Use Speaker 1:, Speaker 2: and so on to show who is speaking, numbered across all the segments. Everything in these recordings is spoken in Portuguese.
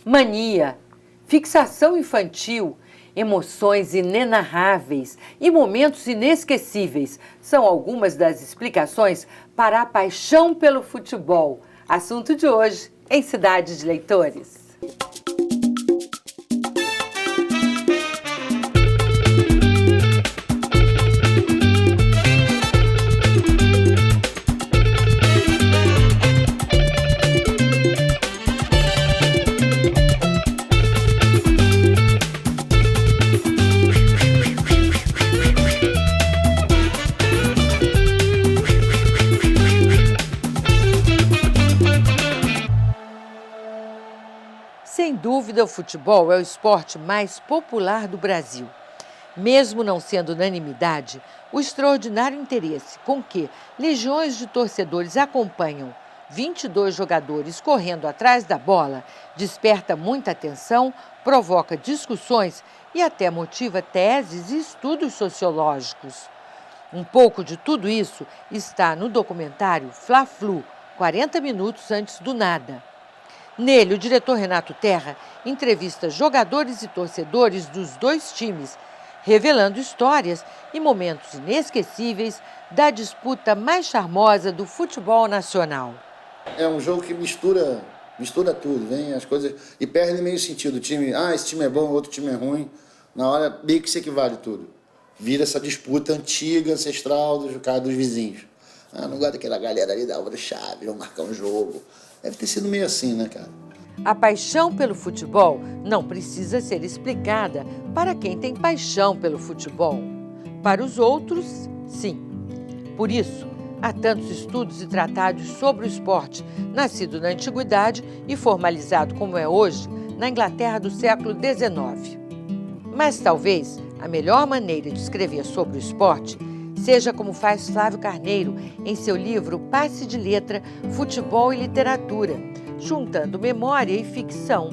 Speaker 1: mania, fixação infantil, emoções inenarráveis e momentos inesquecíveis são algumas das explicações para a paixão pelo futebol. Assunto de hoje em Cidade de Leitores. Sem dúvida, o futebol é o esporte mais popular do Brasil. Mesmo não sendo unanimidade, o extraordinário interesse com que legiões de torcedores acompanham 22 jogadores correndo atrás da bola desperta muita atenção, provoca discussões e até motiva teses e estudos sociológicos. Um pouco de tudo isso está no documentário Fla-Flu, 40 minutos antes do nada. Nele, o diretor Renato Terra entrevista jogadores e torcedores dos dois times, revelando histórias e momentos inesquecíveis da disputa mais charmosa do futebol nacional.
Speaker 2: É um jogo que mistura tudo, vem as coisas e perde meio sentido. O time, esse time é bom, outro time é ruim. Na hora, meio que se equivale tudo. Vira essa disputa antiga, ancestral dos vizinhos. Não gosto daquela galera ali da obra chave, vão marcar um jogo. Deve ter sido meio assim, né, cara?
Speaker 1: A paixão pelo futebol não precisa ser explicada para quem tem paixão pelo futebol. Para os outros, sim. Por isso, há tantos estudos e tratados sobre o esporte, nascido na antiguidade e formalizado como é hoje, na Inglaterra do século XIX. Mas talvez a melhor maneira de escrever sobre o esporte seja como faz Flávio Carneiro em seu livro Passe de Letra, Futebol e Literatura, juntando memória e ficção.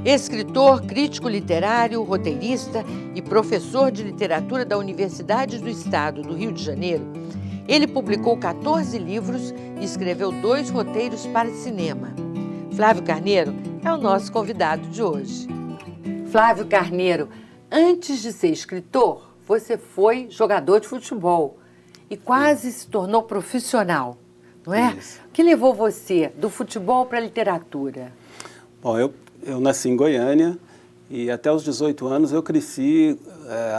Speaker 1: Escritor, crítico literário, roteirista e professor de literatura da Universidade do Estado do Rio de Janeiro, ele publicou 14 livros e escreveu 2 roteiros para cinema. Flávio Carneiro é o nosso convidado de hoje. Flávio Carneiro, antes de ser escritor, você foi jogador de futebol e quase se tornou profissional, não é? Isso. O que levou você do futebol para a literatura?
Speaker 3: Bom, eu nasci em Goiânia e até os 18 anos eu cresci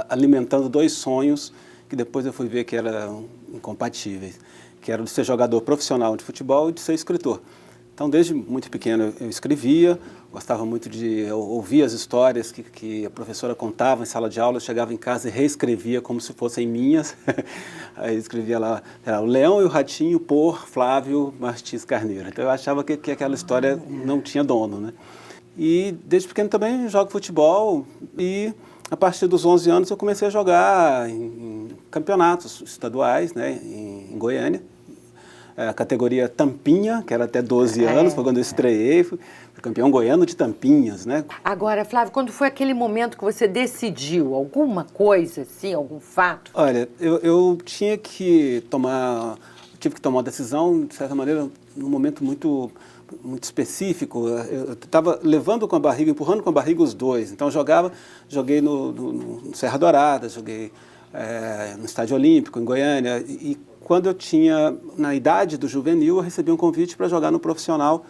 Speaker 3: alimentando 2 sonhos que depois eu fui ver que eram incompatíveis, que era de ser jogador profissional de futebol e de ser escritor. Então, desde muito pequeno eu escrevia, gostava muito de ouvir as histórias que a professora contava em sala de aula. Eu chegava em casa e reescrevia como se fossem minhas. Aí escrevia lá, o Leão e o Ratinho por Flávio Martins Carneiro. Então eu achava que aquela história não tinha dono, né? E desde pequeno também jogo futebol e a partir dos 11 anos eu comecei a jogar em campeonatos estaduais, né, em Goiânia. A categoria Tampinha, que era até 12 anos, foi quando eu estreiei, fui campeão goiano de Tampinhas, né?
Speaker 1: Agora, Flávio, quando foi aquele momento que você decidiu alguma coisa, assim, algum fato?
Speaker 3: Olha, eu tive que tomar uma decisão, de certa maneira, num momento muito específico. Eu estava levando com a barriga, empurrando com a barriga os dois. Então, joguei no Serra Dourada, joguei no Estádio Olímpico, em Goiânia, e quando eu tinha, na idade do juvenil, eu recebi um convite para jogar no profissional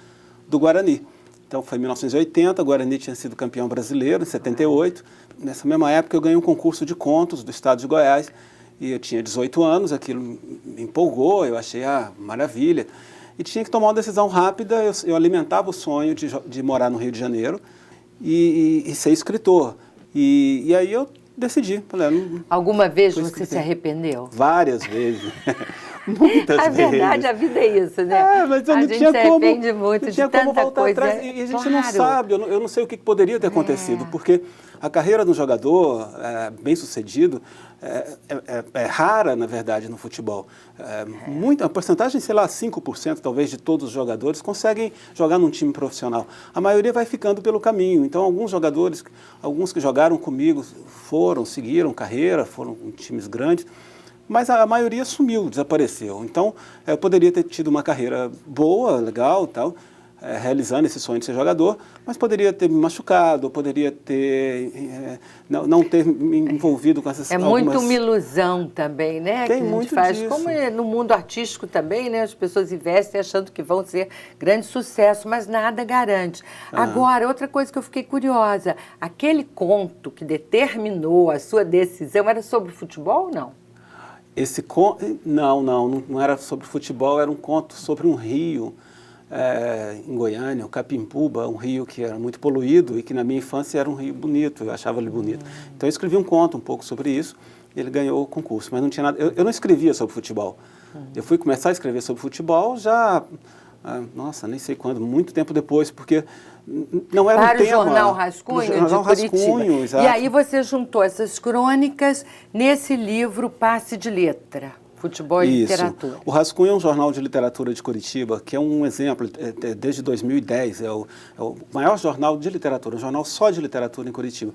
Speaker 3: do Guarani. Então foi em 1980, o Guarani tinha sido campeão brasileiro, em 78. Nessa mesma época eu ganhei um concurso de contos do estado de Goiás e eu tinha 18 anos, aquilo me empolgou, eu achei, maravilha. E tinha que tomar uma decisão rápida, eu alimentava o sonho de morar no Rio de Janeiro e ser escritor. E aí eu decidi. Falei,
Speaker 1: alguma vez você se arrependeu?
Speaker 3: Várias vezes. Muitas vezes.
Speaker 1: A verdade, a vida é isso, né?
Speaker 3: Mas eu
Speaker 1: a
Speaker 3: não
Speaker 1: gente
Speaker 3: tinha
Speaker 1: se
Speaker 3: como,
Speaker 1: arrepende muito de tanta coisa.
Speaker 3: Atrás, e a gente não sabe, eu não sei o que poderia ter acontecido, porque a carreira do jogador bem-sucedido é rara, na verdade, no futebol. A porcentagem, sei lá, 5% talvez de todos os jogadores conseguem jogar num time profissional. A maioria vai ficando pelo caminho. Então, alguns que jogaram comigo seguiram carreira, foram em times grandes, mas a maioria sumiu, desapareceu. Então, eu poderia ter tido uma carreira boa, legal, tal, realizando esse sonho de ser jogador, mas poderia ter me machucado, poderia ter não ter me envolvido com essas
Speaker 1: muito uma ilusão também, né?
Speaker 3: Tem
Speaker 1: que a gente
Speaker 3: muito
Speaker 1: faz,
Speaker 3: disso.
Speaker 1: como no mundo artístico também, né? As pessoas investem achando que vão ser grande sucesso, mas nada garante. Agora, outra coisa que eu fiquei curiosa, aquele conto que determinou a sua decisão era sobre futebol ou não?
Speaker 3: Esse conto, não era sobre futebol, era um conto sobre um rio em Goiânia, o Capimpuba, um rio que era muito poluído e que na minha infância era um rio bonito, eu achava ele bonito. Então eu escrevi um conto um pouco sobre isso e ele ganhou o concurso, mas não tinha nada, eu não escrevia sobre futebol. Eu fui começar a escrever sobre futebol já, nossa, nem sei quando, muito tempo depois, porque não era um tema.
Speaker 1: Para o Jornal Rascunho de Curitiba.
Speaker 3: Rascunho, exato.
Speaker 1: E aí você juntou essas crônicas nesse livro Passe de Letra. Futebol e Literatura.
Speaker 3: O Rascunho é um jornal de literatura de Curitiba, que é um exemplo, desde 2010, é o maior jornal de literatura, um jornal só de literatura em Curitiba.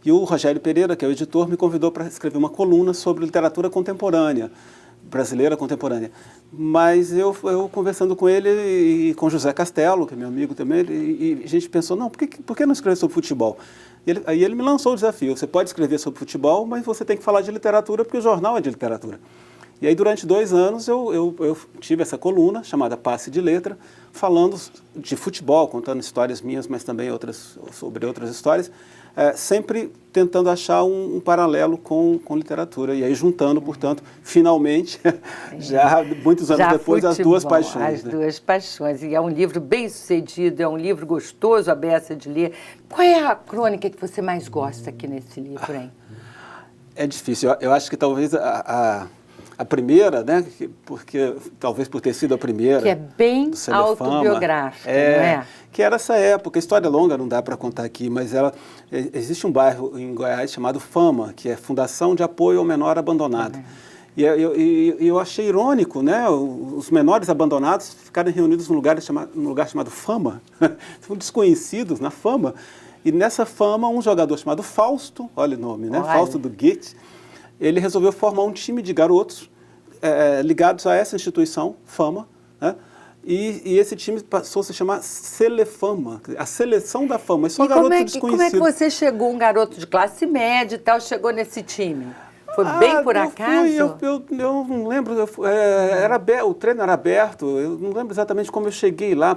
Speaker 3: E o Rogério Pereira, que é o editor, me convidou para escrever uma coluna sobre literatura contemporânea, brasileira contemporânea. Mas eu conversando com ele e com José Castelo, que é meu amigo também, e a gente pensou, não, por que não escrever sobre futebol? Aí ele me lançou o desafio, você pode escrever sobre futebol, mas você tem que falar de literatura, porque o jornal é de literatura. E aí, durante 2 anos, eu tive essa coluna, chamada Passe de Letra, falando de futebol, contando histórias minhas, mas também sobre outras histórias, sempre tentando achar um paralelo com literatura. E aí, juntando, portanto, finalmente, já muitos anos depois,
Speaker 1: futebol,
Speaker 3: as duas paixões.
Speaker 1: As duas paixões. E é um livro bem sucedido, é um livro gostoso, a beça de ler. Qual é a crônica que você mais gosta aqui nesse livro, hein?
Speaker 3: É difícil. Eu acho que talvez a primeira, né, porque talvez por ter sido a primeira.
Speaker 1: Que é bem autobiográfica, não é?
Speaker 3: Que era essa época, história longa não dá para contar aqui, mas existe um bairro em Goiás chamado Fama, que é Fundação de Apoio ao Menor Abandonado. E eu achei irônico, né, os menores abandonados ficarem reunidos num lugar chamado Fama, são desconhecidos na Fama. E nessa Fama, um jogador chamado Fausto, olha o nome, né,
Speaker 1: Olha.
Speaker 3: Fausto do Goethe, ele resolveu formar um time de garotos ligados a essa instituição, Fama, né? E esse time passou a se chamar Selefama, a seleção da fama. E só garotos desconhecidos.
Speaker 1: Como é que você chegou, um garoto de classe média e tal, chegou nesse time? Foi bem por acaso?
Speaker 3: Eu não lembro, o treino era aberto, eu não lembro exatamente como eu cheguei lá.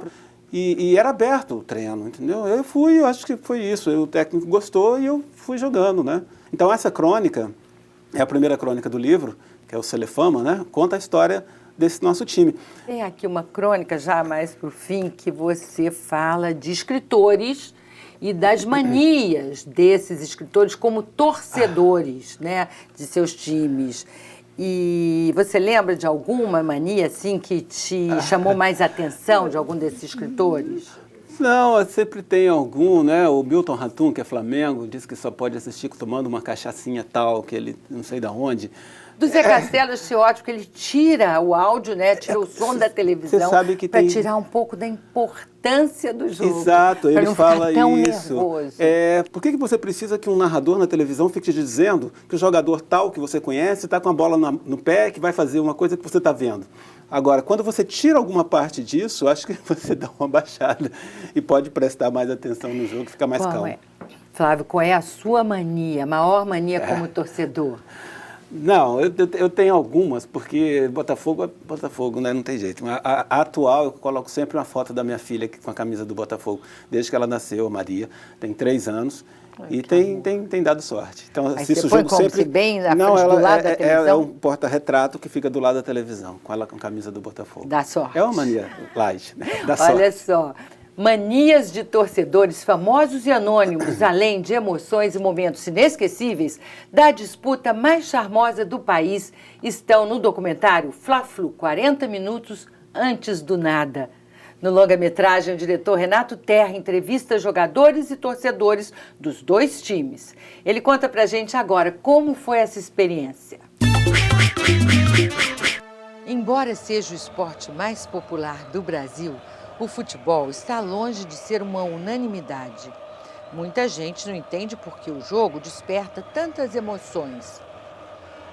Speaker 3: E era aberto o treino, entendeu? Eu fui, eu acho que foi isso, o técnico gostou e eu fui jogando, né? Então essa crônica é a primeira crônica do livro, que é o Selefama, né? Conta a história desse nosso time.
Speaker 1: Tem aqui uma crônica, já mais para o fim, que você fala de escritores e das manias desses escritores como torcedores, né, de seus times. E você lembra de alguma mania assim que te chamou mais atenção de algum desses escritores?
Speaker 3: Não, sempre tem algum, né? O Milton Ratum, que é Flamengo, diz que só pode assistir tomando uma cachaçinha tal, que ele não sei de onde.
Speaker 1: Do Zé Castelo, eu achei ótimo que ele tira o áudio, né? Tira o som da televisão para tirar um pouco da importância do jogo.
Speaker 3: Exato, ele
Speaker 1: não
Speaker 3: fala
Speaker 1: ficar tão
Speaker 3: isso.
Speaker 1: Nervoso.
Speaker 3: Por que você precisa que um narrador na televisão fique te dizendo que o jogador tal que você conhece está com a bola no pé, que vai fazer uma coisa que você está vendo? Agora, quando você tira alguma parte disso, acho que você dá uma baixada e pode prestar mais atenção no jogo, ficar mais calmo.
Speaker 1: Flávio, qual é a sua mania, a maior mania como torcedor?
Speaker 3: Não, eu tenho algumas, porque Botafogo, né, não tem jeito. A atual, eu coloco sempre uma foto da minha filha com a camisa do Botafogo, desde que ela nasceu, a Maria, tem 3 anos. E tem dado sorte. Então, assisto o jogo sempre.
Speaker 1: Bem na frente, do lado da televisão?
Speaker 3: É um porta-retrato que fica do lado da televisão, com ela com a camisa do Botafogo.
Speaker 1: Dá sorte.
Speaker 3: É uma mania light, né? Dá sorte.
Speaker 1: Olha só, manias de torcedores famosos e anônimos, além de emoções e momentos inesquecíveis da disputa mais charmosa do país, estão no documentário Fla-Flu, 40 minutos antes do nada. No longa-metragem, o diretor Renato Terra entrevista jogadores e torcedores dos 2 times. Ele conta pra gente agora como foi essa experiência. Embora seja o esporte mais popular do Brasil, o futebol está longe de ser uma unanimidade. Muita gente não entende por que o jogo desperta tantas emoções.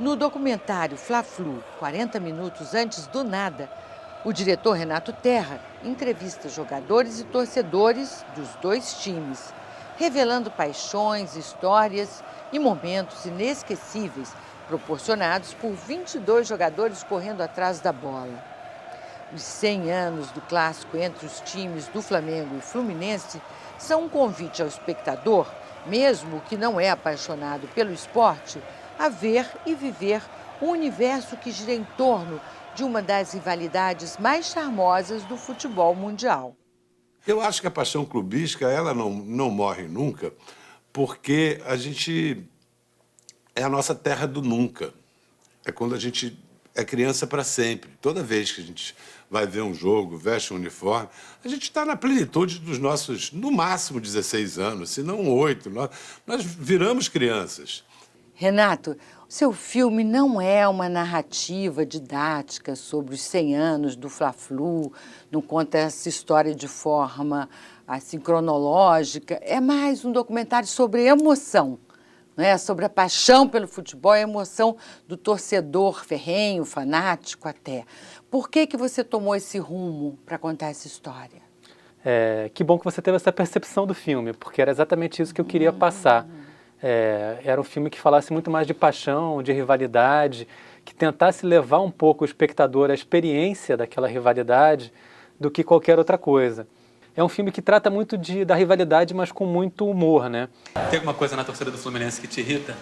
Speaker 1: No documentário Fla-Flu, 40 minutos antes do nada, O diretor Renato Terra entrevista jogadores e torcedores dos dois times, revelando paixões, histórias e momentos inesquecíveis proporcionados por 22 jogadores correndo atrás da bola. Os 100 anos do clássico entre os times do Flamengo e Fluminense são um convite ao espectador, mesmo que não é apaixonado pelo esporte, a ver e viver um universo que gira em torno de uma das rivalidades mais charmosas do futebol mundial.
Speaker 4: Eu acho que a paixão clubística ela não morre nunca, porque a gente é a nossa terra do nunca. É quando a gente é criança para sempre. Toda vez que a gente vai ver um jogo, veste um uniforme, a gente está na plenitude dos nossos, no máximo, 16 anos, se não 8. Nós viramos crianças.
Speaker 1: Renato, o seu filme não é uma narrativa didática sobre os 100 anos do Fla-Flu, não conta essa história de forma assim, cronológica, é mais um documentário sobre emoção, não é? Sobre a paixão pelo futebol, a emoção do torcedor ferrenho, fanático até. Por que você tomou esse rumo para contar essa história?
Speaker 5: Que bom que você teve essa percepção do filme, porque era exatamente isso que eu queria passar. Era um filme que falasse muito mais de paixão, de rivalidade, que tentasse levar um pouco o espectador à experiência daquela rivalidade do que qualquer outra coisa. É um filme que trata muito da rivalidade, mas com muito humor, né?
Speaker 6: Tem alguma coisa na torcida do Fluminense que te irrita?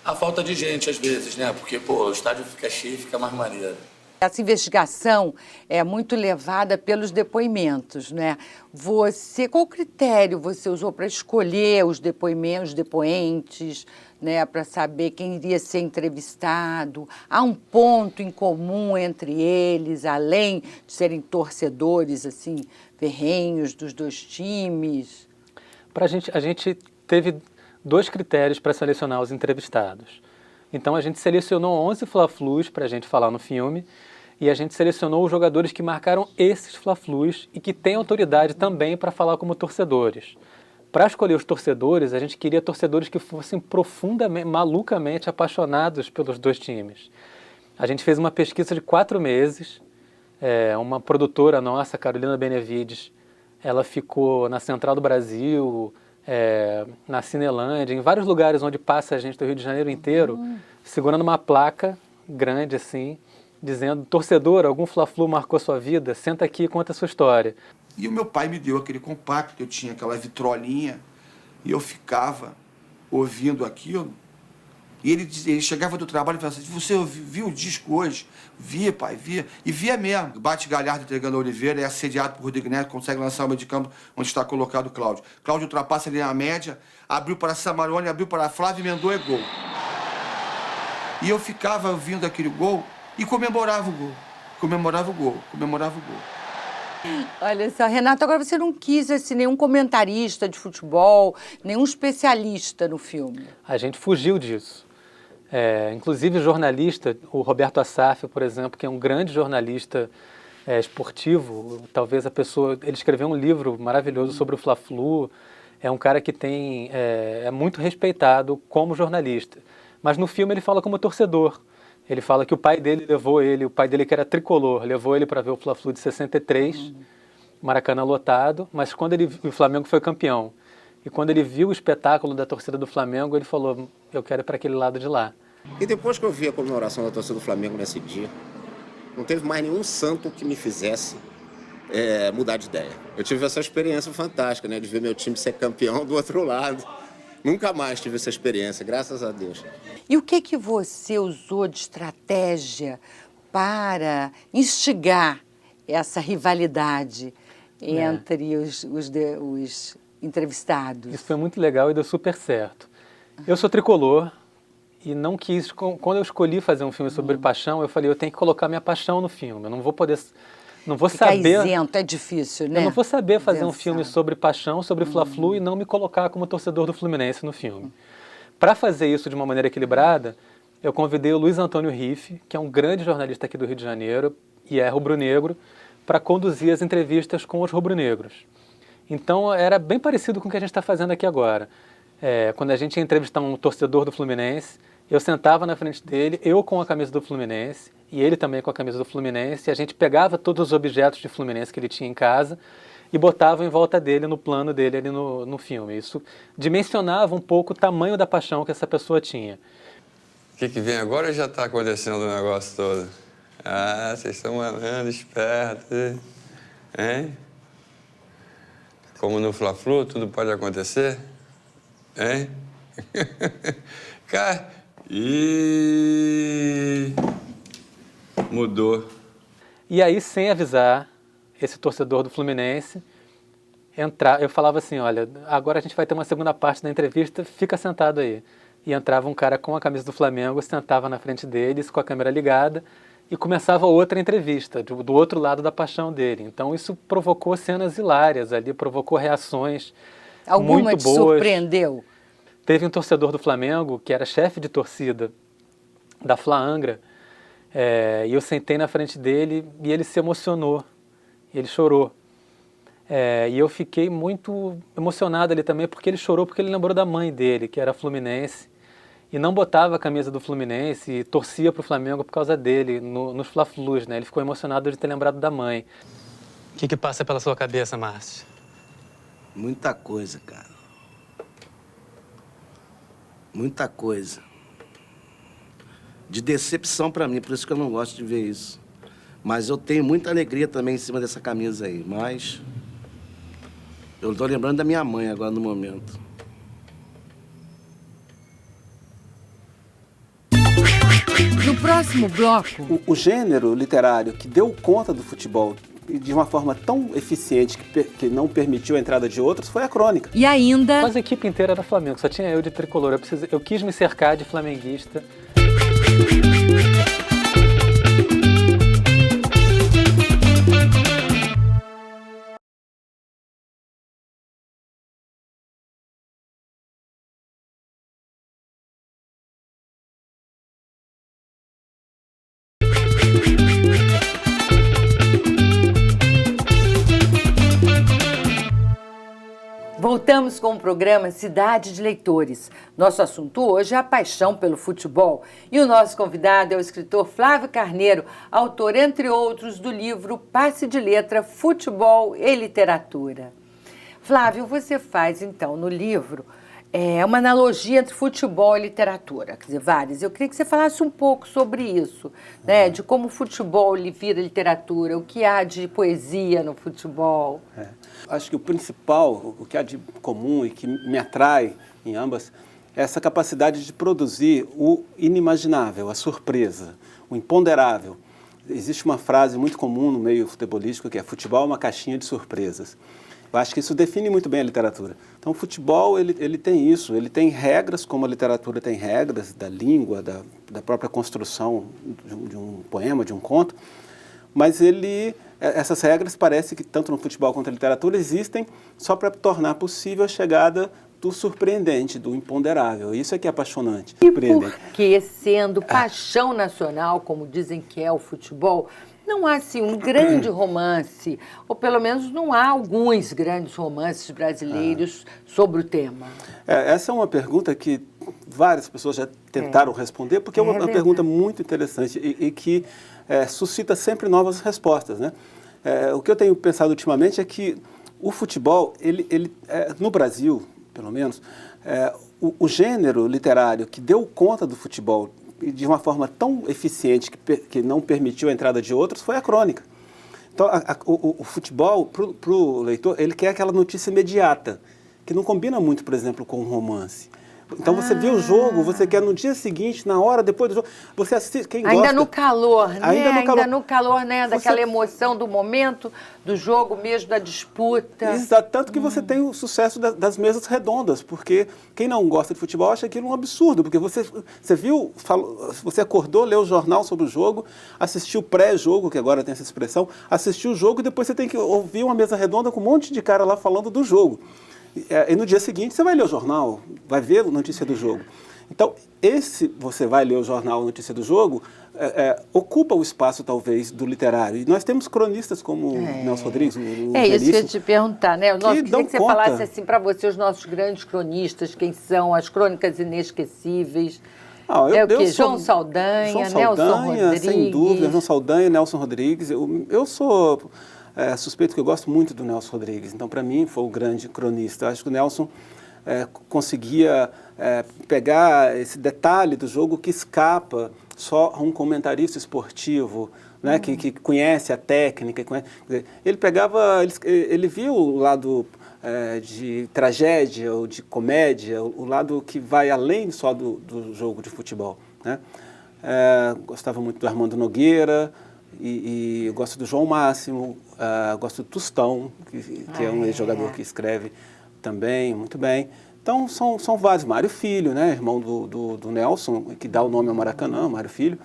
Speaker 7: A falta de gente, às vezes, né? Porque, pô, o estádio fica cheio e fica mais maneiro.
Speaker 1: Essa investigação é muito levada pelos depoimentos, né? Qual critério você usou para escolher os depoentes, né? Para saber quem iria ser entrevistado? Há um ponto em comum entre eles, além de serem torcedores, assim, ferrenhos dos dois times?
Speaker 5: A gente teve 2 critérios para selecionar os entrevistados. Então a gente selecionou 11 Fla-Flus para a gente falar no filme e a gente selecionou os jogadores que marcaram esses Fla-Flus e que têm autoridade também para falar como torcedores. Para escolher os torcedores, a gente queria torcedores que fossem profundamente, malucamente apaixonados pelos dois times. A gente fez uma pesquisa de 4 meses, uma produtora nossa, Carolina Benevides, ela ficou na Central do Brasil, na Cinelândia, em vários lugares onde passa a gente do Rio de Janeiro inteiro, segurando uma placa grande assim, dizendo: torcedor, algum Fla-Flu marcou sua vida? Senta aqui e conta a sua história.
Speaker 8: E o meu pai me deu aquele compacto, eu tinha aquela vitrolinha, e eu ficava ouvindo aquilo. E ele chegava do trabalho e falava assim: você viu o disco hoje? Via, pai, via. E via mesmo. Bate Galhardo entregando a Oliveira, é assediado por Rodrigo Neto, consegue lançar o meio de campo onde está colocado o Cláudio. Cláudio ultrapassa ali na média, abriu para Samarone, abriu para Flávio, emendou e gol. E eu ficava ouvindo aquele gol e comemorava o gol. Comemorava o gol, comemorava o gol.
Speaker 1: Olha só, Renato, agora você não quis assim, nenhum comentarista de futebol, nenhum especialista no filme.
Speaker 5: A gente fugiu disso. Inclusive o jornalista, o Roberto Assaf, por exemplo, que é um grande jornalista esportivo, talvez ele escreveu um livro maravilhoso sobre o Fla-Flu, é um cara que é muito respeitado como jornalista. Mas no filme ele fala como torcedor. Ele fala que o pai dele o pai dele que era tricolor, levou ele para ver o Fla-Flu de 63, Maracanã lotado, mas quando o Flamengo foi campeão. E quando ele viu o espetáculo da torcida do Flamengo, ele falou: eu quero ir para aquele lado de lá.
Speaker 9: E depois que eu vi a comemoração da torcida do Flamengo nesse dia, não teve mais nenhum santo que me fizesse mudar de ideia. Eu tive essa experiência fantástica, né, de ver meu time ser campeão do outro lado. Nunca mais tive essa experiência, graças a Deus.
Speaker 1: E o que você usou de estratégia para instigar essa rivalidade entre os entrevistados?
Speaker 5: Isso foi muito legal e deu super certo. Eu sou tricolor e não quis... Quando eu escolhi fazer um filme sobre paixão, eu falei: eu tenho que colocar minha paixão no filme. Eu não vou poder... Não vou
Speaker 1: Ficar
Speaker 5: saber...
Speaker 1: isento é difícil, né?
Speaker 5: Eu não vou saber fazer um filme sobre paixão, sobre Fla-Flu e não me colocar como torcedor do Fluminense no filme. Para fazer isso de uma maneira equilibrada, eu convidei o Luiz Antônio Riffe, que é um grande jornalista aqui do Rio de Janeiro e é rubro-negro, para conduzir as entrevistas com os rubro-negros. Então era bem parecido com o que a gente está fazendo aqui agora. Quando a gente ia entrevistar um torcedor do Fluminense, Eu sentava na frente dele, eu com a camisa do Fluminense, e ele também com a camisa do Fluminense, e a gente pegava todos os objetos de Fluminense que ele tinha em casa e botava em volta dele, no plano dele ali no filme. Isso dimensionava um pouco o tamanho da paixão que essa pessoa tinha.
Speaker 10: O que vem agora já está acontecendo o negócio todo? Ah, vocês estão mandando espertos, hein? Como no Fla-Flu, tudo pode acontecer, hein? Cara, mudou.
Speaker 5: E aí, sem avisar, esse torcedor do Fluminense, eu falava assim, olha, agora a gente vai ter uma segunda parte da entrevista, fica sentado aí. E entrava um cara com a camisa do Flamengo, sentava na frente deles, com a câmera ligada, e começava outra entrevista, do outro lado da paixão dele. Então isso provocou cenas hilárias ali, provocou reações
Speaker 1: Alguma
Speaker 5: muito
Speaker 1: te
Speaker 5: boas.
Speaker 1: surpreendeu?
Speaker 5: Teve um torcedor do Flamengo, que era chefe de torcida da Fla Angra, e eu sentei na frente dele e ele se emocionou, ele chorou. E eu fiquei muito emocionado ali também, porque ele chorou, porque ele lembrou da mãe dele, que era fluminense, e não botava a camisa do Fluminense e torcia para o Flamengo por causa dele, nos Fla-Flus, né? Ele ficou emocionado de ter lembrado da mãe.
Speaker 6: O que passa pela sua cabeça, Márcio?
Speaker 11: Muita coisa, cara. Muita coisa. De decepção pra mim, por isso que eu não gosto de ver isso. Mas eu tenho muita alegria também em cima dessa camisa aí, mas... eu tô lembrando da minha mãe agora no momento.
Speaker 1: No próximo bloco...
Speaker 3: O gênero literário que deu conta do futebol de uma forma tão eficiente que não permitiu a entrada de outros foi a crônica.
Speaker 1: E ainda...
Speaker 5: Quase a equipe inteira era Flamengo, só tinha eu de tricolor. Eu quis me cercar de flamenguista.
Speaker 1: Voltamos com o programa Cidade de Leitores. Nosso assunto hoje é a paixão pelo futebol. E o nosso convidado é o escritor Flávio Carneiro, autor, entre outros, do livro Passe de Letra, Futebol e Literatura. Flávio, você faz, então, no livro, uma analogia entre futebol e literatura, quer dizer, várias. Eu queria que você falasse um pouco sobre isso, né? De como o futebol vira literatura, o que há de poesia no futebol.
Speaker 3: Acho que o principal, o que há de comum e que me atrai em ambas, é essa capacidade de produzir o inimaginável, a surpresa, o imponderável. Existe uma frase muito comum no meio futebolístico que é: futebol é uma caixinha de surpresas. Eu acho que isso define muito bem a literatura. Então, o futebol, ele tem isso, ele tem regras, como a literatura tem regras, da língua, da própria construção de um poema, de um conto, mas essas regras parece que, tanto no futebol quanto na literatura, existem só para tornar possível a chegada do surpreendente, do imponderável. Isso é que é apaixonante.
Speaker 1: E por que, sendo paixão nacional, como dizem que é o futebol, não há, assim, um grande romance, ou pelo menos não há alguns grandes romances brasileiros sobre o tema?
Speaker 3: Essa é uma pergunta que várias pessoas já tentaram responder, porque é uma pergunta muito interessante e que suscita sempre novas respostas, né? O que eu tenho pensado ultimamente é que o futebol, no Brasil, pelo menos, o gênero literário que deu conta do futebol de uma forma tão eficiente que não permitiu a entrada de outros foi a crônica. Então, o futebol, para o leitor, ele quer aquela notícia imediata, que não combina muito, por exemplo, com um romance. Então, você vê o jogo, você quer no dia seguinte, na hora, depois do jogo, você assiste, quem gosta...
Speaker 1: Ainda no calor, né?
Speaker 3: Ainda no calor,
Speaker 1: né? Daquela emoção do momento, do jogo mesmo, da disputa.
Speaker 3: Exato, tanto que você tem o sucesso das mesas redondas, porque quem não gosta de futebol acha aquilo um absurdo, porque você viu, você acordou, leu o jornal sobre o jogo, assistiu o pré-jogo, que agora tem essa expressão, assistiu o jogo e depois você tem que ouvir uma mesa redonda com um monte de cara lá falando do jogo. E no dia seguinte você vai ler o jornal, vai ver a notícia do jogo. Então, você vai ler o jornal, a notícia do jogo, ocupa o espaço, talvez, do literário. E nós temos cronistas como Nelson Rodrigues,
Speaker 1: isso que eu ia te perguntar, né? Queria que você falasse, assim, para você, os nossos grandes cronistas, quem são, as crônicas inesquecíveis. É o quê? João Saldanha, Nelson Rodrigues.
Speaker 3: Sem dúvida, João Saldanha, Nelson Rodrigues. Eu sou suspeito que eu gosto muito do Nelson Rodrigues. Então, para mim, foi o grande cronista. Eu acho que o Nelson conseguia pegar esse detalhe do jogo que escapa só a um comentarista esportivo, né, que conhece a técnica. Ele via o lado de tragédia ou de comédia, o lado que vai além só do jogo de futebol, né? Gostava muito do Armando Nogueira e eu gosto do João Máximo, gosto do Tostão, que é um ex-jogador que escreve também muito bem. Então são vários. Mário Filho, né, irmão do Nelson, que dá o nome ao Maracanã, Mário Filho.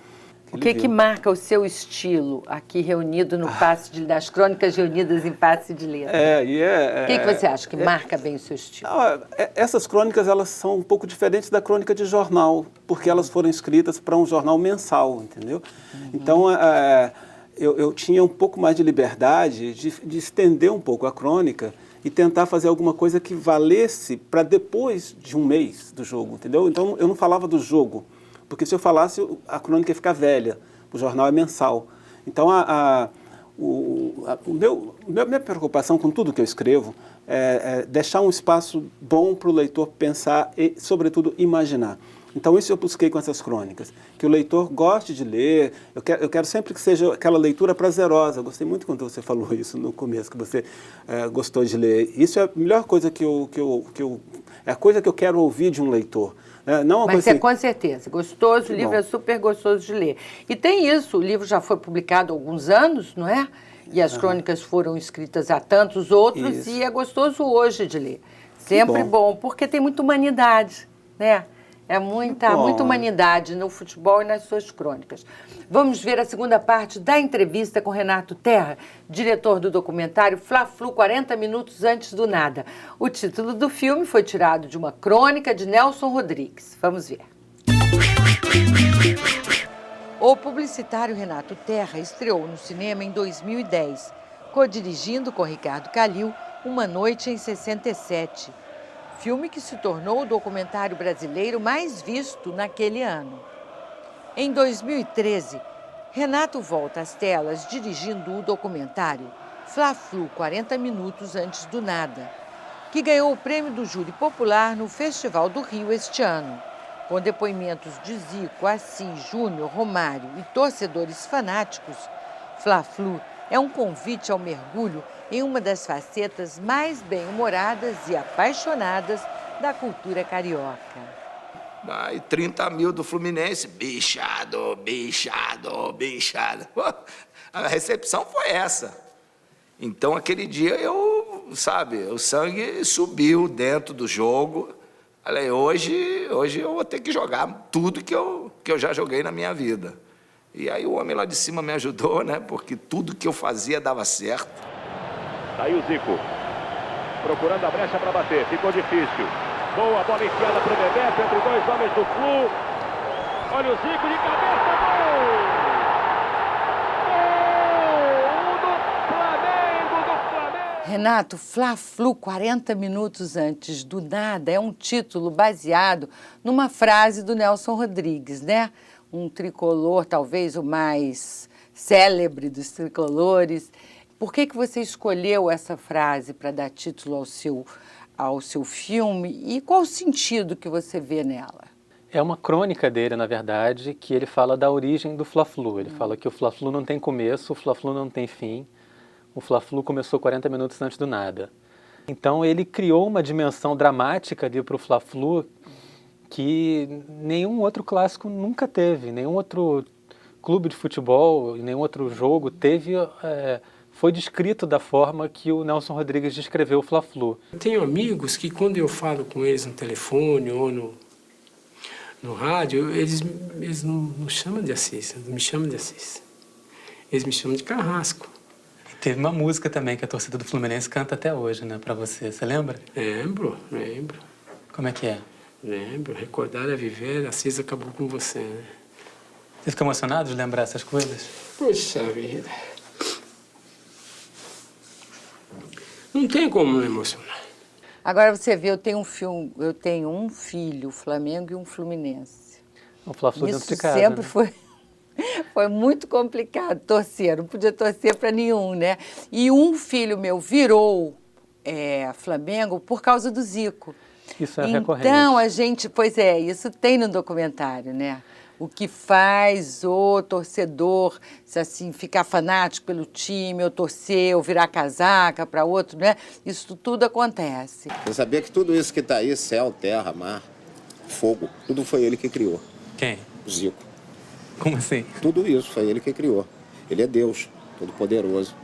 Speaker 1: O que marca o seu estilo aqui reunido no Passe de das crônicas reunidas em Passe de Letras? O que você acha que marca bem o seu estilo?
Speaker 3: Essas crônicas, elas são um pouco diferentes da crônica de jornal, porque elas foram escritas para um jornal mensal, entendeu? Então, eu tinha um pouco mais de liberdade de estender um pouco a crônica e tentar fazer alguma coisa que valesse para depois de um mês do jogo, entendeu? Então, eu não falava do jogo, porque se eu falasse, a crônica ia ficar velha, o jornal é mensal. Então, minha preocupação com tudo que eu escrevo é deixar um espaço bom para o leitor pensar e, sobretudo, imaginar. Então, isso eu busquei com essas crônicas, que o leitor goste de ler. Eu quero sempre que seja aquela leitura prazerosa. Eu gostei muito quando você falou isso no começo, que você gostou de ler. Isso é a melhor coisa é a coisa que eu quero ouvir de um leitor. Não
Speaker 1: Mas é com certeza, gostoso, o livro é super gostoso de ler. E tem isso, o livro já foi publicado há alguns anos, não é? E as crônicas foram escritas há tantos outros, e é gostoso hoje de ler. Sempre bom, porque tem muita humanidade, né? É muita humanidade no futebol e nas suas crônicas. Vamos ver a segunda parte da entrevista com Renato Terra, diretor do documentário Fla-Flu 40 Minutos Antes do Nada. O título do filme foi tirado de uma crônica de Nelson Rodrigues. Vamos ver. O publicitário Renato Terra estreou no cinema em 2010, co-dirigindo com Ricardo Calil Uma Noite em 67. Filme que se tornou o documentário brasileiro mais visto naquele ano. Em 2013, Renato volta às telas dirigindo o documentário Fla-Flu 40 Minutos Antes do Nada, que ganhou o prêmio do Júri Popular no Festival do Rio este ano. Com depoimentos de Zico, Assis, Júnior, Romário e torcedores fanáticos, Fla-Flu é um convite ao mergulho em uma das facetas mais bem-humoradas e apaixonadas da cultura carioca.
Speaker 8: E 30 mil do Fluminense, bichado, bichado, bichado. A recepção foi essa. Então, aquele dia, o sangue subiu dentro do jogo. Falei, hoje eu vou ter que jogar tudo que eu já joguei na minha vida. E aí o homem lá de cima me ajudou, né? Porque tudo que eu fazia dava certo.
Speaker 12: Daí o Zico, procurando a brecha para bater, ficou difícil. Boa bola enfiada para o Bebeto, entre dois homens do Flu. Olha o Zico de cabeça, gol! Gol do Flamengo!
Speaker 1: Renato, Fla-Flu 40 Minutos Antes do Nada é um título baseado numa frase do Nelson Rodrigues, né? Um tricolor, talvez o mais célebre dos tricolores. Por que você escolheu essa frase para dar título ao seu filme e qual o sentido que você vê nela?
Speaker 5: É uma crônica dele, na verdade, que ele fala da origem do Fla-Flu. Ele fala que o Fla-Flu não tem começo, o Fla-Flu não tem fim. O Fla-Flu começou 40 minutos antes do nada. Então ele criou uma dimensão dramática ali para o Fla-Flu que nenhum outro clássico nunca teve, nenhum outro clube de futebol, nenhum outro jogo teve... foi descrito da forma que o Nelson Rodrigues descreveu o Fla-Flu.
Speaker 13: Eu tenho amigos que quando eu falo com eles no telefone ou no rádio, eles não chamam de Assis, não me chamam de Assis. Eles me chamam de Carrasco.
Speaker 6: Teve uma música também que a torcida do Fluminense canta até hoje, né, pra você. Você lembra?
Speaker 13: Lembro.
Speaker 6: Como é que é?
Speaker 13: Lembro. Recordar é viver, Assis acabou com você, né?
Speaker 6: Você fica emocionado de lembrar essas coisas?
Speaker 13: Puxa vida. Não tem como não emocionar.
Speaker 1: Agora você vê, eu tenho um filho, Flamengo e um Fluminense.
Speaker 5: O Fla-Flu dentro
Speaker 1: Isso
Speaker 5: de casa,
Speaker 1: sempre
Speaker 5: né?
Speaker 1: foi muito complicado torcer, não podia torcer para nenhum, né? E um filho meu virou Flamengo por causa do Zico.
Speaker 5: Isso é recorrente.
Speaker 1: Então a gente, pois é, isso tem no documentário, né? O que faz o torcedor, se assim, ficar fanático pelo time, ou torcer, ou virar casaca para outro, né? Isso tudo acontece.
Speaker 9: Você sabia que tudo isso que está aí, céu, terra, mar, fogo, tudo foi ele que criou.
Speaker 6: Quem?
Speaker 9: O Zico.
Speaker 6: Como assim?
Speaker 9: Tudo isso foi ele que criou. Ele é Deus, todo-poderoso,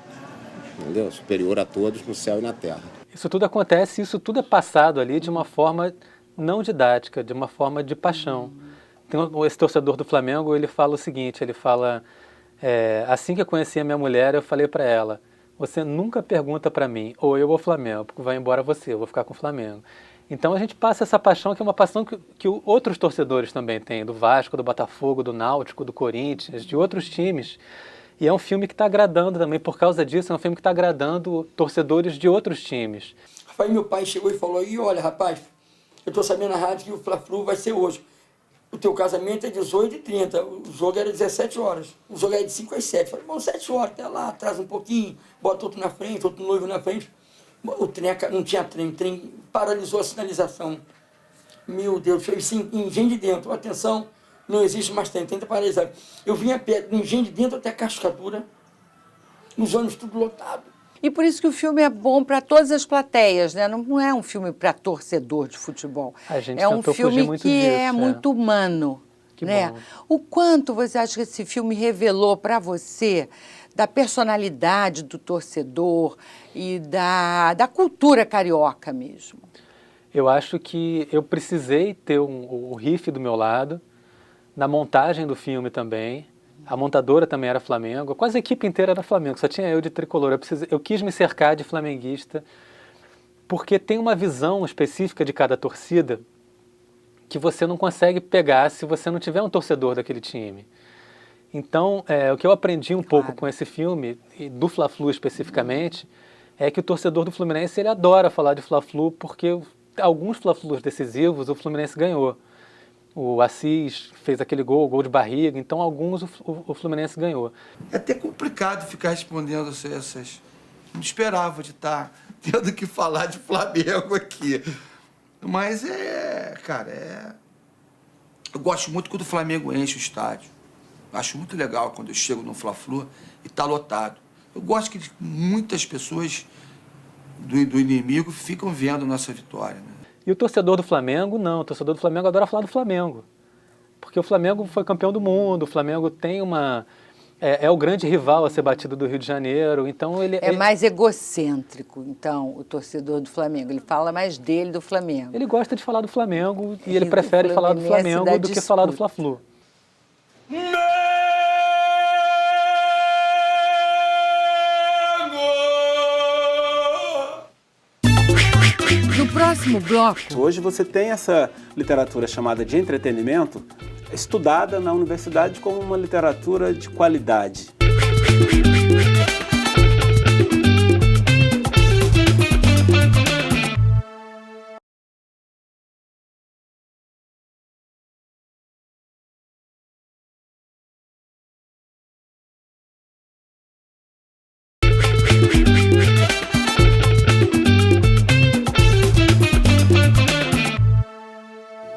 Speaker 9: entendeu? Superior a todos no céu e na terra.
Speaker 5: Isso tudo acontece, isso tudo é passado ali de uma forma não didática, de uma forma de paixão. Esse torcedor do Flamengo, ele fala o seguinte, ele fala, assim que eu conheci a minha mulher, eu falei para ela, você nunca pergunta para mim, ou eu ou o Flamengo, porque vai embora você, eu vou ficar com o Flamengo. Então a gente passa essa paixão, que é uma paixão que outros torcedores também têm, do Vasco, do Botafogo, do Náutico, do Corinthians, de outros times. E é um filme que está agradando também, por causa disso, é um filme que está agradando torcedores de outros times.
Speaker 14: Rapaz, meu pai chegou e falou, e olha, rapaz, eu estou sabendo na rádio que o Fla-Flu vai ser hoje. O teu casamento é 18h30, o jogo era 17 horas. O jogo é de 5 às 7. Falei, bom, 7 horas, até lá, atrasa um pouquinho, bota outro na frente, outro noivo na frente. O trem, não tinha trem, o trem paralisou a sinalização. Meu Deus, foi assim, Engenho de Dentro, atenção, não existe mais trem, tenta paralisar. Eu vinha perto, do Engenho de Dentro até Cascadura, nos ônibus tudo lotado.
Speaker 1: E por isso que o filme é bom para todas as plateias, né? Não é um filme para torcedor de futebol.
Speaker 5: A gente
Speaker 1: é um
Speaker 5: tentou fugir
Speaker 1: filme
Speaker 5: muito
Speaker 1: que
Speaker 5: disso,
Speaker 1: é muito humano,
Speaker 5: Que
Speaker 1: né?
Speaker 5: bom.
Speaker 1: O quanto você acha que esse filme revelou para você da personalidade do torcedor e da cultura carioca mesmo?
Speaker 5: Eu acho que eu precisei ter o riff do meu lado, na montagem do filme também. A montadora também era Flamengo, quase a equipe inteira era Flamengo, só tinha eu de tricolor. Eu quis me cercar de flamenguista, porque tem uma visão específica de cada torcida que você não consegue pegar se você não tiver um torcedor daquele time. Então, o que eu aprendi um pouco com esse filme, e do Fla-Flu especificamente, é que o torcedor do Fluminense ele adora falar de Fla-Flu, porque alguns Fla-Flus decisivos o Fluminense ganhou. O Assis fez aquele gol de barriga, então alguns o Fluminense ganhou.
Speaker 8: É até complicado ficar respondendo essas... Não esperava de estar tendo que falar de Flamengo aqui. Mas cara, eu gosto muito quando o Flamengo enche o estádio. Acho muito legal quando eu chego no Fla-Flu e está lotado. Eu gosto que muitas pessoas do inimigo ficam vendo nossa vitória, né?
Speaker 5: E o torcedor do Flamengo, não. O torcedor do Flamengo adora falar do Flamengo. Porque o Flamengo foi campeão do mundo, o Flamengo tem uma... É o grande rival a ser batido do Rio de Janeiro, então ele...
Speaker 1: É mais egocêntrico, então, o torcedor do Flamengo. Ele fala mais dele do Flamengo.
Speaker 5: Ele gosta de falar do Flamengo e ele prefere falar do Flamengo do que falar do Fla-Flu.
Speaker 1: No próximo bloco...
Speaker 3: Hoje você tem essa literatura chamada de entretenimento estudada na universidade como uma literatura de qualidade.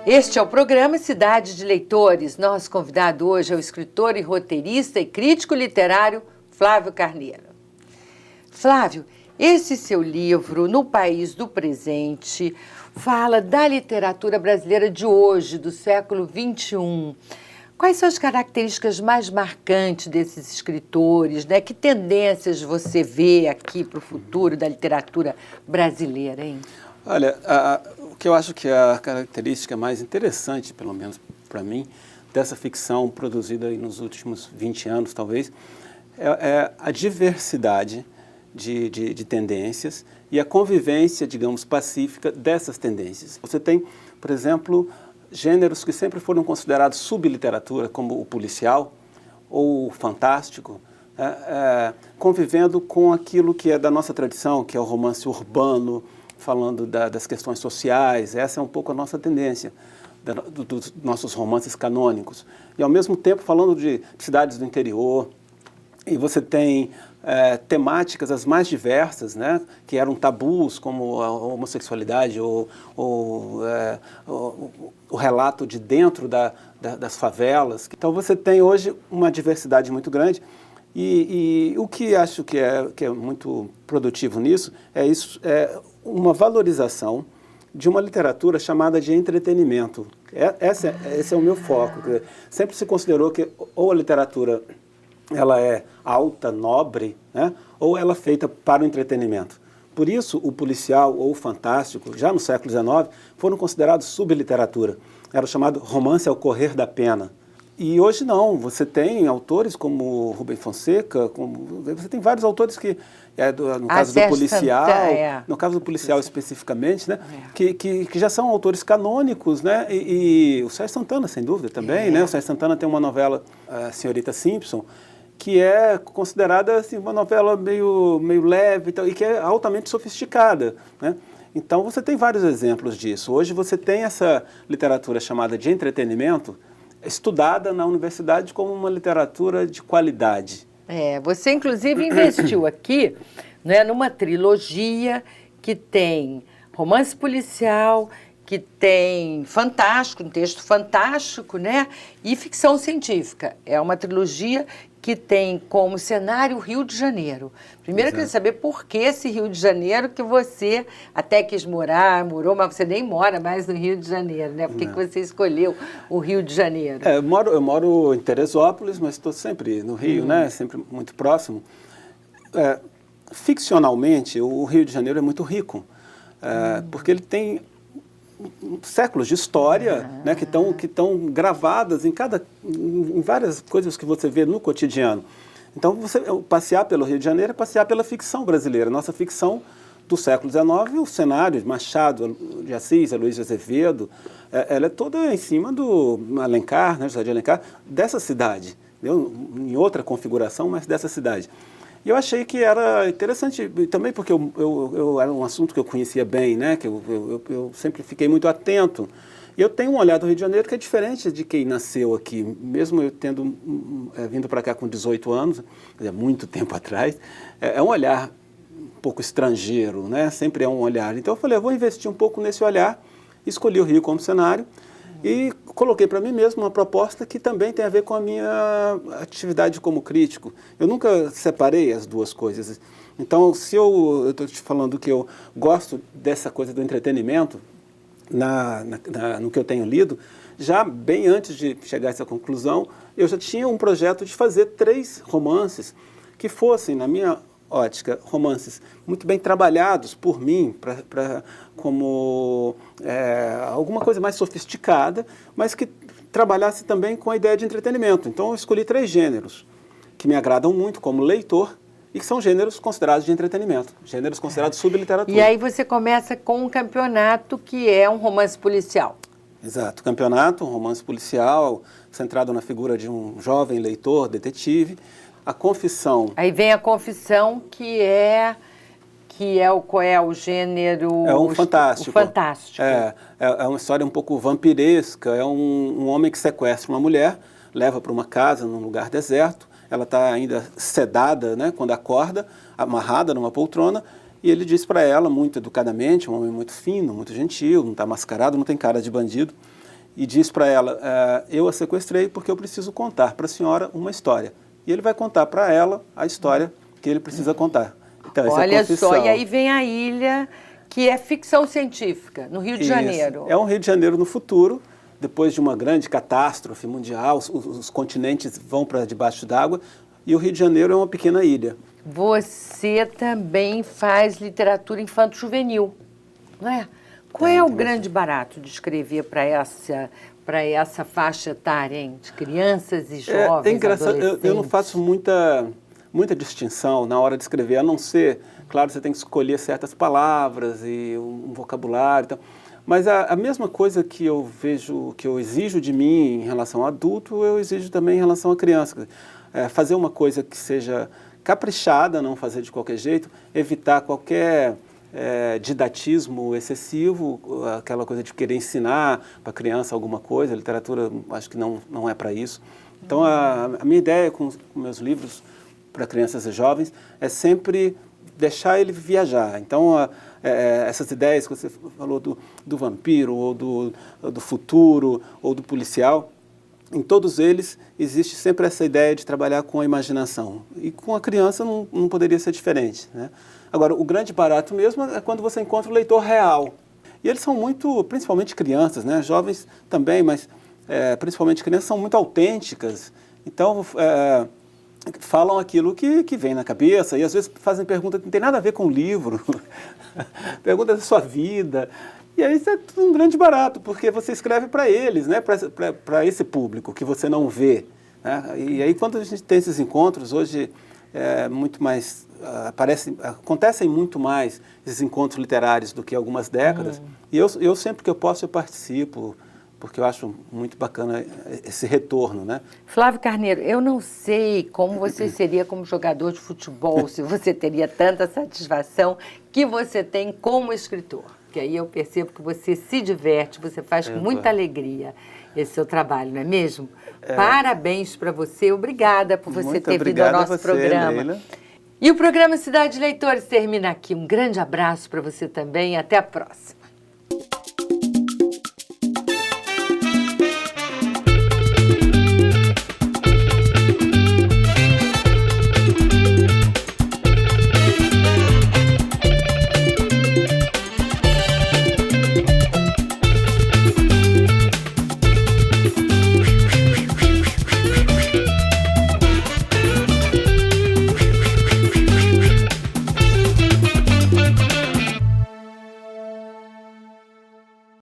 Speaker 1: Este é o programa Cidade de Leitores. Nosso convidado hoje é o escritor e roteirista e crítico literário Flávio Carneiro. Flávio, esse seu livro, No País do Presente, fala da literatura brasileira de hoje, do século XXI. Quais são as características mais marcantes desses escritores, né? Que tendências você vê aqui para o futuro da literatura brasileira, hein?
Speaker 3: Olha, o que eu acho que é a característica mais interessante, pelo menos para mim, dessa ficção produzida aí nos últimos 20 anos, talvez, é a diversidade de tendências e a convivência, digamos, pacífica dessas tendências. Você tem, por exemplo, gêneros que sempre foram considerados subliteratura, como o policial ou o fantástico, convivendo com aquilo que é da nossa tradição, que é o romance urbano, falando das questões sociais. Essa é um pouco a nossa tendência. dos nossos romances canônicos. E, ao mesmo tempo, falando de cidades do interior, e você tem temáticas as mais diversas, né, que eram tabus, como a homossexualidade ou o relato de dentro das favelas. Então você tem hoje uma diversidade muito grande e o que acho que é muito produtivo nisso é uma valorização de uma literatura chamada de entretenimento. Esse é o meu foco. Sempre se considerou que ou a literatura ela é alta, nobre, né? Ou ela é feita para o entretenimento. Por isso, o policial ou o fantástico, já no século XIX, foram considerados subliteratura. Era o chamado romance ao correr da pena. E hoje não, você tem autores como Rubem Fonseca, você tem vários autores que, no caso do policial, no caso do policial especificamente, né, que já são autores canônicos, né, e o Sérgio Santana, sem dúvida, também, né, o Sérgio Santana tem uma novela, a Senhorita Simpson, que é considerada assim, uma novela meio leve e que é altamente sofisticada, né? Então você tem vários exemplos disso. Hoje você tem essa literatura chamada de entretenimento estudada na universidade como uma literatura de qualidade.
Speaker 1: Você inclusive investiu aqui, né, numa trilogia que tem romance policial, que tem fantástico, um texto fantástico, né, e ficção científica. É uma trilogia que tem como cenário o Rio de Janeiro. Primeiro eu queria saber por que esse Rio de Janeiro que você até quis morou, mas você nem mora mais no Rio de Janeiro, né? Por que você escolheu o Rio de Janeiro?
Speaker 3: Eu moro em Teresópolis, mas estou sempre no Rio, né? Sempre muito próximo. Ficcionalmente, o Rio de Janeiro é muito rico, porque ele tem séculos de história, né, que estão gravadas em várias coisas que você vê no cotidiano. Então, passear pelo Rio de Janeiro é passear pela ficção brasileira. Nossa ficção do século XIX, o cenário de Machado de Assis, Luiz de Azevedo, ela é toda em cima do Alencar, né, José de Alencar, dessa cidade, entendeu? Em outra configuração, mas dessa cidade. E eu achei que era interessante, também porque era um assunto que eu conhecia bem, né? Que eu sempre fiquei muito atento. E eu tenho um olhar do Rio de Janeiro que é diferente de quem nasceu aqui. Mesmo eu tendo vindo para cá com 18 anos, muito tempo atrás, é um olhar um pouco estrangeiro, né? Sempre é um olhar. Então eu falei, eu vou investir um pouco nesse olhar, escolhi o Rio como cenário, e coloquei para mim mesmo uma proposta que também tem a ver com a minha atividade como crítico. Eu nunca separei as duas coisas. Então, se eu estou te falando que eu gosto dessa coisa do entretenimento, no que eu tenho lido, já bem antes de chegar a essa conclusão, eu já tinha um projeto de fazer 3 romances que fossem, na minha ótica, romances muito bem trabalhados por mim, como alguma coisa mais sofisticada, mas que trabalhasse também com a ideia de entretenimento. Então eu escolhi 3 gêneros que me agradam muito como leitor e que são gêneros considerados de entretenimento, gêneros considerados subliteratura.
Speaker 1: E aí você começa com um campeonato que é um romance policial.
Speaker 3: Exato, campeonato, um romance policial, centrado na figura de um jovem leitor, detetive. A Confissão.
Speaker 1: Aí vem a Confissão, qual é o gênero?
Speaker 3: É um fantástico.
Speaker 1: O fantástico.
Speaker 3: É uma história um pouco vampiresca. É um homem que sequestra uma mulher, leva para uma casa num lugar deserto. Ela está ainda sedada, né, quando acorda, amarrada numa poltrona, e ele diz para ela, muito educadamente, um homem muito fino, muito gentil, não está mascarado, não tem cara de bandido, e diz para ela, eu a sequestrei porque eu preciso contar para a senhora uma história. E ele vai contar para ela a história que ele precisa contar. Então,
Speaker 1: olha só, e aí vem a ilha, que é ficção científica, no Rio de Janeiro.
Speaker 3: É um Rio de Janeiro no futuro, depois de uma grande catástrofe mundial, os continentes vão para debaixo d'água, e o Rio de Janeiro é uma pequena ilha.
Speaker 1: Você também faz literatura infanto-juvenil, não é? Qual é o grande barato de escrever para essa faixa etária, hein? De crianças e jovens,
Speaker 3: é engraçado,
Speaker 1: adolescentes?
Speaker 3: Eu não faço muita distinção na hora de escrever, a não ser, claro, você tem que escolher certas palavras e um vocabulário e tal, mas a mesma coisa que eu vejo, que eu exijo de mim em relação ao adulto, eu exijo também em relação à criança. Fazer uma coisa que seja caprichada, não fazer de qualquer jeito, evitar qualquer didatismo excessivo, aquela coisa de querer ensinar para a criança alguma coisa. A literatura, acho que não é para isso. Então, a minha ideia com meus livros para crianças e jovens é sempre deixar ele viajar. Então, essas ideias que você falou do vampiro, ou do futuro, ou do policial, em todos eles existe sempre essa ideia de trabalhar com a imaginação. E com a criança não poderia ser diferente, né? Agora, o grande barato mesmo é quando você encontra o leitor real. E eles são muito, principalmente crianças, né? Jovens também, mas principalmente crianças, são muito autênticas. Então, falam aquilo que vem na cabeça e às vezes fazem perguntas que não tem nada a ver com o livro. Perguntas da sua vida. E aí isso é tudo um grande barato, porque você escreve para eles, né? Para esse público que você não vê, né? E aí quando a gente tem esses encontros, hoje muito mais... acontecem muito mais esses encontros literários do que algumas décadas. E eu sempre que eu posso, eu participo, porque eu acho muito bacana esse retorno, né?
Speaker 1: Flávio Carneiro, eu não sei como você seria como jogador de futebol, se você teria tanta satisfação que você tem como escritor. Porque aí eu percebo que você se diverte, você faz com muita alegria esse seu trabalho, não é mesmo? Parabéns para você, obrigada por você ter vindo ao nosso programa. Leila. E o programa Cidade de Leitores termina aqui. Um grande abraço para você também e até a próxima.